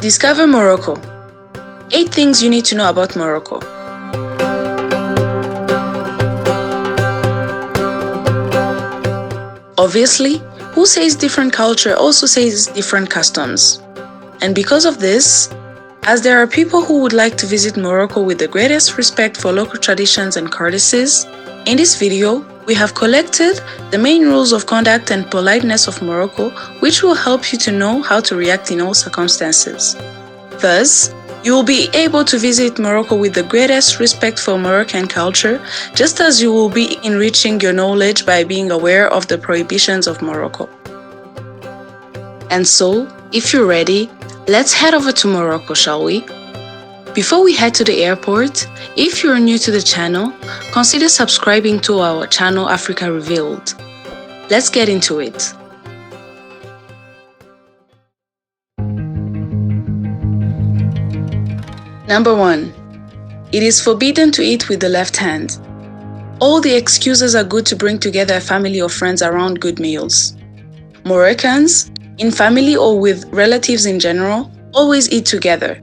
Discover Morocco. 8 things you need to know about Morocco. Obviously, who says different culture also says different customs. And because of this, as there are people who would like to visit Morocco with the greatest respect for local traditions and courtesies, in this video, we have collected the main rules of conduct and politeness of Morocco, which will help you to know how to react in all circumstances. Thus, you will be able to visit Morocco with the greatest respect for Moroccan culture, just as you will be enriching your knowledge by being aware of the prohibitions of Morocco. And so, if you're ready, let's head over to Morocco, shall we? Before we head to the airport, if you're new to the channel, consider subscribing to our channel Africa Revealed. Let's get into it. Number 1. It is forbidden to eat with the left hand. All the excuses are good to bring together a family or friends around good meals. Moroccans, in family or with relatives in general, always eat together.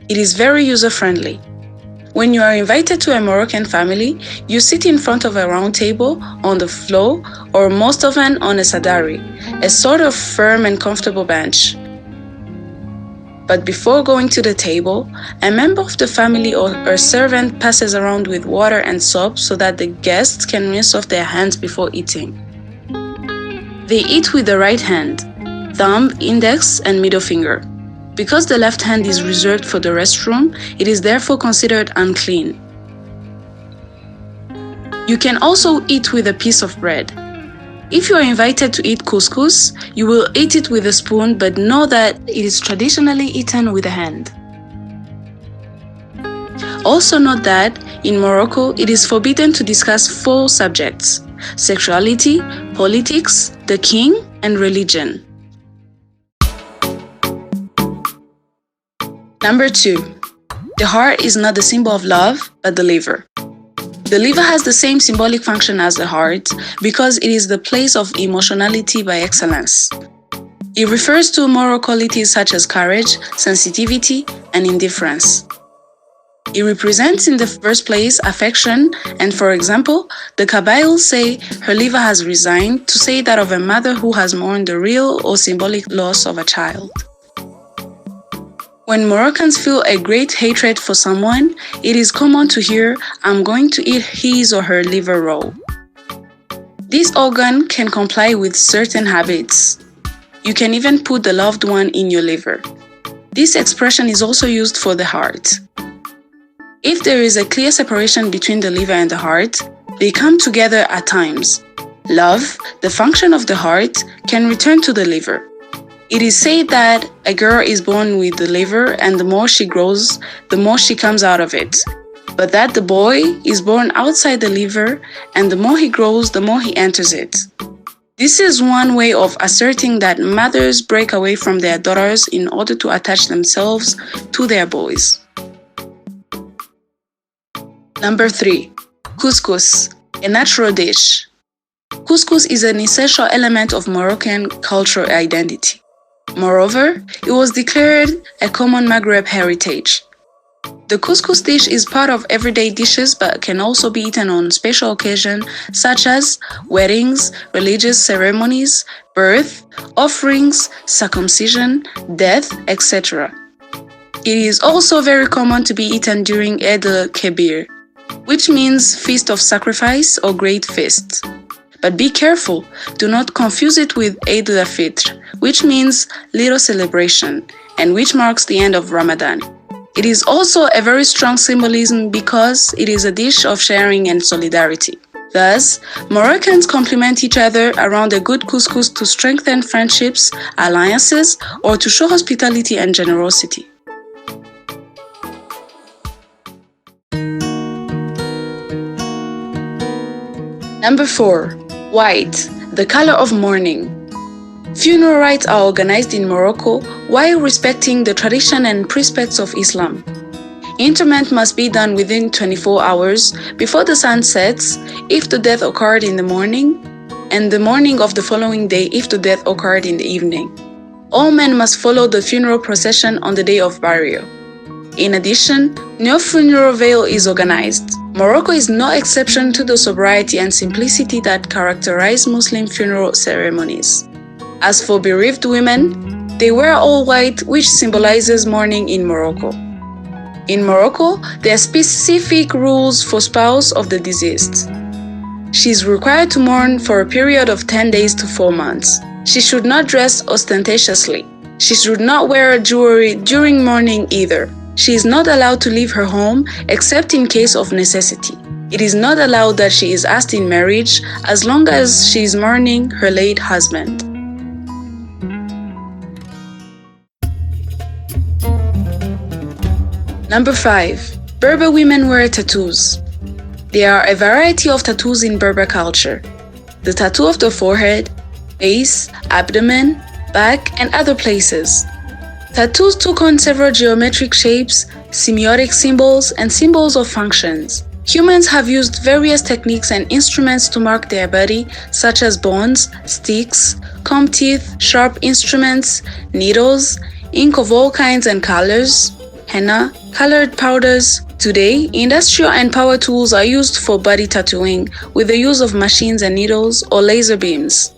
It is very user-friendly. When you are invited to a Moroccan family, you sit in front of a round table, on the floor, or most often on a saddari, a sort of firm and comfortable bench. But before going to the table, a member of the family or a servant passes around with water and soap so that the guests can rinse off their hands before eating. They eat with the right hand, thumb, index, and middle finger. Because the left hand is reserved for the restroom, it is therefore considered unclean. You can also eat with a piece of bread. If you are invited to eat couscous, you will eat it with a spoon, but know that it is traditionally eaten with a hand. Also note that, in Morocco, it is forbidden to discuss 4 subjects: sexuality, politics, the king, and religion. Number 2. The heart is not the symbol of love, but the liver. The liver has the same symbolic function as the heart because it is the place of emotionality by excellence. It refers to moral qualities such as courage, sensitivity, and indifference. It represents in the first place affection, and for example, the Kabyles say her liver has resigned to say that of a mother who has mourned the real or symbolic loss of a child. When Moroccans feel a great hatred for someone, it is common to hear, "I'm going to eat his or her liver raw." This organ can comply with certain habits. You can even put the loved one in your liver. This expression is also used for the heart. If there is a clear separation between the liver and the heart, they come together at times. Love, the function of the heart, can return to the liver. It is said that a girl is born with the liver and the more she grows, the more she comes out of it. But that the boy is born outside the liver and the more he grows, the more he enters it. This is one way of asserting that mothers break away from their daughters in order to attach themselves to their boys. Number 3. Couscous, a natural dish. Couscous is an essential element of Moroccan cultural identity. Moreover, it was declared a common Maghreb heritage. The couscous dish is part of everyday dishes but can also be eaten on special occasions such as weddings, religious ceremonies, birth, offerings, circumcision, death, etc. It is also very common to be eaten during Eid al-Kebir, which means feast of sacrifice or great feast. But be careful, do not confuse it with Eid al-Fitr, which means little celebration, and which marks the end of Ramadan. It is also a very strong symbolism because it is a dish of sharing and solidarity. Thus, Moroccans complement each other around a good couscous to strengthen friendships, alliances, or to show hospitality and generosity. Number 4. White, the color of mourning. Funeral rites are organized in Morocco while respecting the tradition and precepts of Islam. Interment must be done within 24 hours before the sun sets if the death occurred in the morning, and the morning of the following day if the death occurred in the evening. All men must follow the funeral procession on the day of burial. In addition, no funeral veil is organized. Morocco is no exception to the sobriety and simplicity that characterize Muslim funeral ceremonies. As for bereaved women, they wear all white, which symbolizes mourning in Morocco. In Morocco, there are specific rules for spouse of the deceased. She is required to mourn for a period of 10 days to 4 months. She should not dress ostentatiously. She should not wear jewelry during mourning either. She is not allowed to leave her home except in case of necessity. It is not allowed that she is asked in marriage as long as she is mourning her late husband. Number 5. Berber women wear tattoos. There are a variety of tattoos in Berber culture. The tattoo of the forehead, face, abdomen, back, and other places. Tattoos took on several geometric shapes, semiotic symbols, and symbols of functions. Humans have used various techniques and instruments to mark their body, such as bones, sticks, comb teeth, sharp instruments, needles, ink of all kinds and colors, henna, colored powders. Today, industrial and power tools are used for body tattooing with the use of machines and needles or laser beams.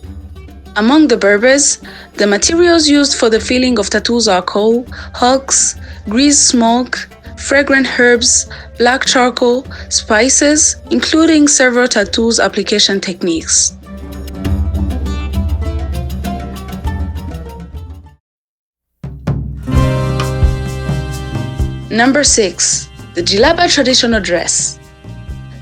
Among the Berbers, the materials used for the filling of tattoos are coal, hulks, grease smoke, fragrant herbs, black charcoal, spices, including several tattoos application techniques. Number 6. The Jilaba traditional dress.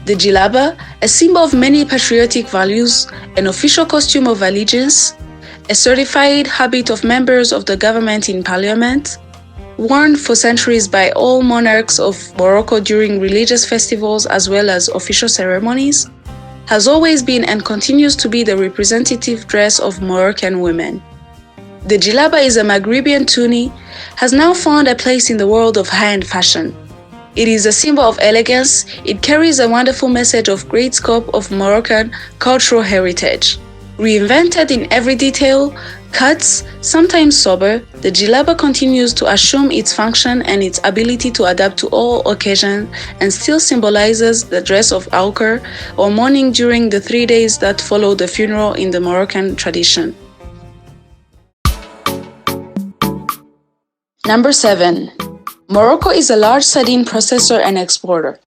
The jilaba, a symbol of many patriotic values, an official costume of allegiance, a certified habit of members of the government in parliament, worn for centuries by all monarchs of Morocco during religious festivals as well as official ceremonies, has always been and continues to be the representative dress of Moroccan women. The jilaba is a Maghrebian tunic, has now found a place in the world of high-end fashion. It is a symbol of elegance. It carries a wonderful message of great scope of Moroccan cultural heritage. Reinvented in every detail, cuts, sometimes sober, the jilaba continues to assume its function and its ability to adapt to all occasions and still symbolizes the dress of Aukar or mourning during the 3 days that follow the funeral in the Moroccan tradition. Number 7. Morocco is a large sardine processor and exporter.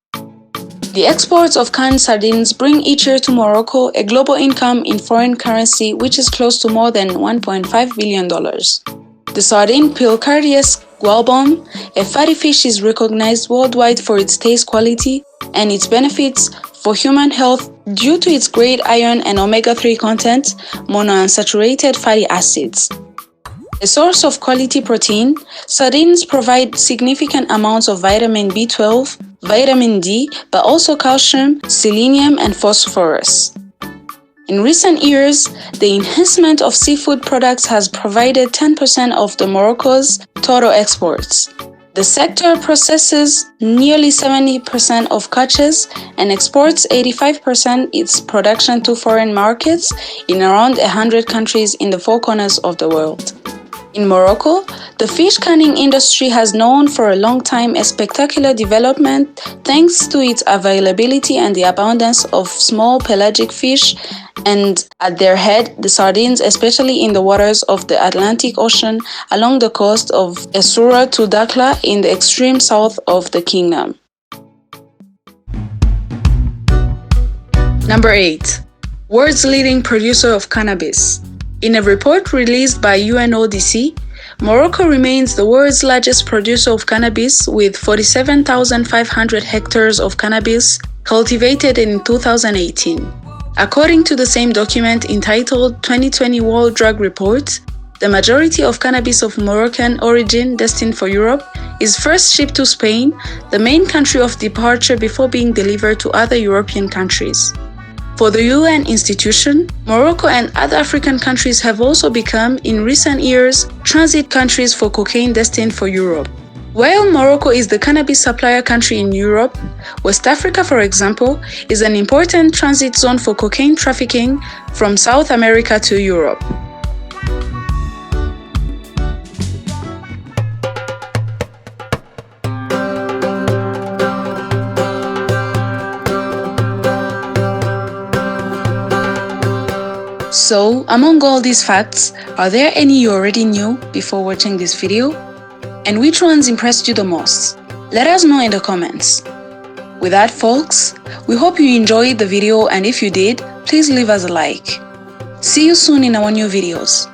The exports of canned sardines bring each year to Morocco a global income in foreign currency which is close to more than $1.5 billion. The sardine Pilcardius gualbum, a fatty fish, is recognized worldwide for its taste quality and its benefits for human health due to its great iron and omega-3 content, monounsaturated fatty acids. A source of quality protein, sardines provide significant amounts of vitamin B12, vitamin D, but also calcium, selenium, and phosphorus. In recent years, the enhancement of seafood products has provided 10% of the Morocco's total exports. The sector processes nearly 70% of catches and exports 85% its production to foreign markets in around 100 countries in the 4 corners of the world. In Morocco, the fish canning industry has known for a long time a spectacular development thanks to its availability and the abundance of small pelagic fish, and at their head, the sardines, especially in the waters of the Atlantic Ocean along the coast of Essaouira to Dakhla in the extreme south of the kingdom. Number 8. World's leading producer of cannabis. In a report released by UNODC, Morocco remains the world's largest producer of cannabis with 47,500 hectares of cannabis cultivated in 2018. According to the same document entitled 2020 World Drug Report, the majority of cannabis of Moroccan origin destined for Europe is first shipped to Spain, the main country of departure before being delivered to other European countries. For the UN institution, Morocco and other African countries have also become, in recent years, transit countries for cocaine destined for Europe. While Morocco is the cannabis supplier country in Europe, West Africa, for example, is an important transit zone for cocaine trafficking from South America to Europe. So, among all these facts, are there any you already knew before watching this video? And which ones impressed you the most? Let us know in the comments. With that, folks, we hope you enjoyed the video, and if you did, please leave us a like. See you soon in our new videos.